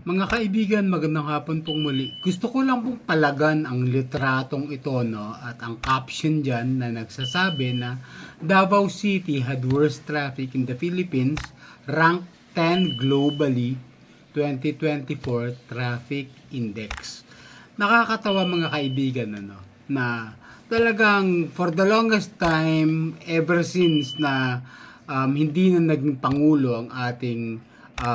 Mga kaibigan, magandang hapon pong muli. Gusto ko lang pong palagan ang litratong ito, no? At ang caption dyan na nagsasabi na Davao City had worst traffic in the Philippines, ranked 10 globally, 2024 Traffic Index. Nakakatawa mga kaibigan, ano? Na talagang for the longest time, ever since na hindi na naging pangulo ang ating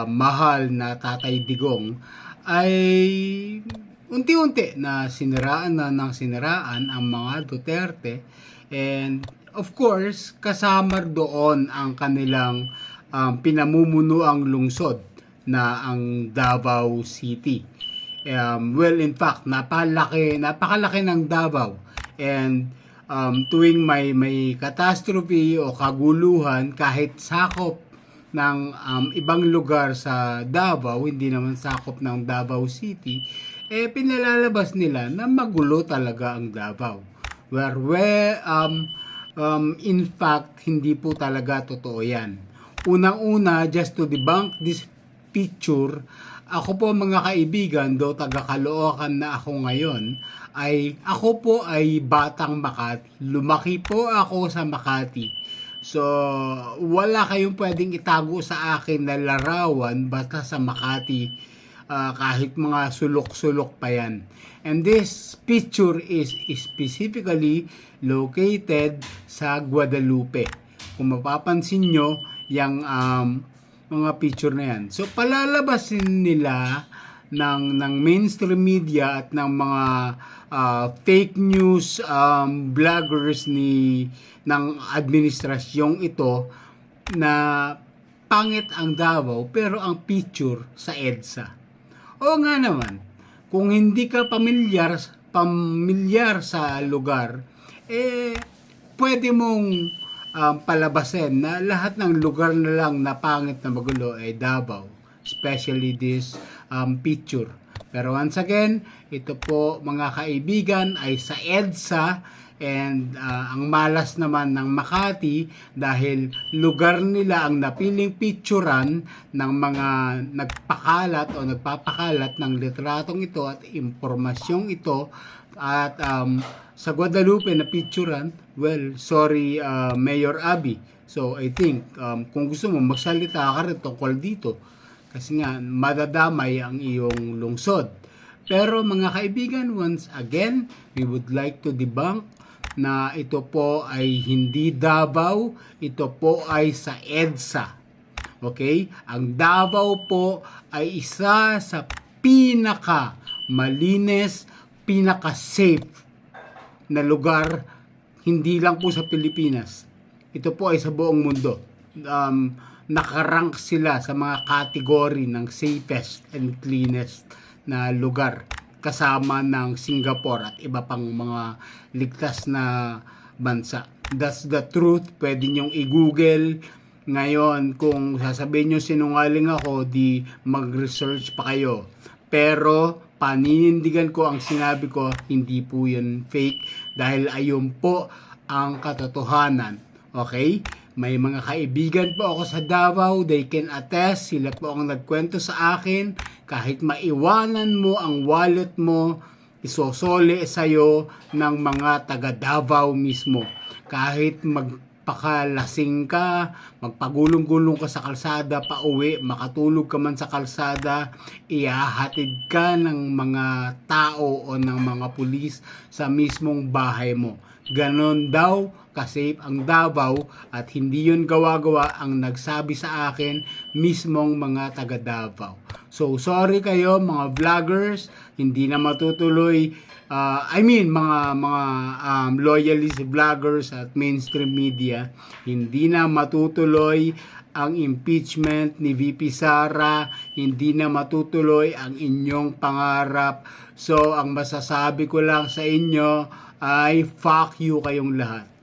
mahal na Tatay Digong, ay unti-unti na siniraan na ng siniraan ang mga Duterte, and of course kasama doon ang kanilang pinamumunuang lungsod na ang Davao City. Well, in fact, napakalaki ng Davao, and tuwing may catastrophe o kaguluhan, kahit sakop ng ibang lugar sa Davao, hindi naman sakop ng Davao City, pinalalabas nila na magulo talaga ang Davao. In fact, hindi po talaga totoo yan. Unang-una, just to debunk this picture, ako po mga kaibigan, do taga Caloocan na ako ngayon, ako po ay batang Makati. Lumaki po ako sa Makati. So, wala kayong pwedeng itago sa akin na larawan basta sa Makati, kahit mga sulok-sulok pa yan. And this picture is specifically located sa Guadalupe. Kung mapapansin nyo, yung mga picture na yan. So, palalabasin nila ng mainstream media at ng mga fake news vloggers ng administrasyong ito na pangit ang Davao pero ang picture sa EDSA. O nga naman, kung hindi ka pamilyar sa lugar, pwede mong palabasin na lahat ng lugar na lang na pangit na magulo ay Davao, especially this picture. Pero once again, ito po mga kaibigan ay sa EDSA, and ang malas naman ng Makati dahil lugar nila ang napiling picturean ng mga nagpakalat o nagpapakalat ng litratong ito at impormasyong ito. At sa Guadalupe na picturean, well, sorry Mayor Abby. So I think kung gusto mo magsalita ka rin tungkol dito, kasi nga madadamay ang iyong lungsod. Pero mga kaibigan, once again, we would like to debunk na ito po ay hindi Davao, ito po ay sa EDSA. Okay? Ang Davao po ay isa sa pinaka malinis, pinaka safe na lugar, hindi lang po sa Pilipinas. Ito po ay sa buong mundo. Nakarank sila sa mga category ng safest and cleanest na lugar, kasama ng Singapore at iba pang mga ligtas na bansa. That's the truth. Pwede nyong i-google. Ngayon, kung sasabihin nyo sinungaling ako, di mag-research pa kayo. Pero paninindigan ko ang sinabi ko, hindi po yun fake, dahil ayun po ang katotohanan. Okay? May mga kaibigan po ako sa Davao, they can attest, sila po ang nagkwento sa akin, kahit maiwanan mo ang wallet mo, isosole sa'yo ng mga taga Davao mismo. Kahit magpakalasing ka, magpagulong-gulong ka sa kalsada, pauwi, makatulog ka man sa kalsada, ihahatid ka ng mga tao o ng mga pulis sa mismong bahay mo. Ganon daw ka-safe ang Davao, at hindi yun gawa-gawa ang nagsabi sa akin mismong mga taga Davao. So sorry kayo mga vloggers, hindi na matutuloy, mga loyalist vloggers at mainstream media, hindi na matutuloy ang impeachment ni VP Sara, hindi na matutuloy ang inyong pangarap. So ang masasabi ko lang sa inyo ay fuck you kayong lahat.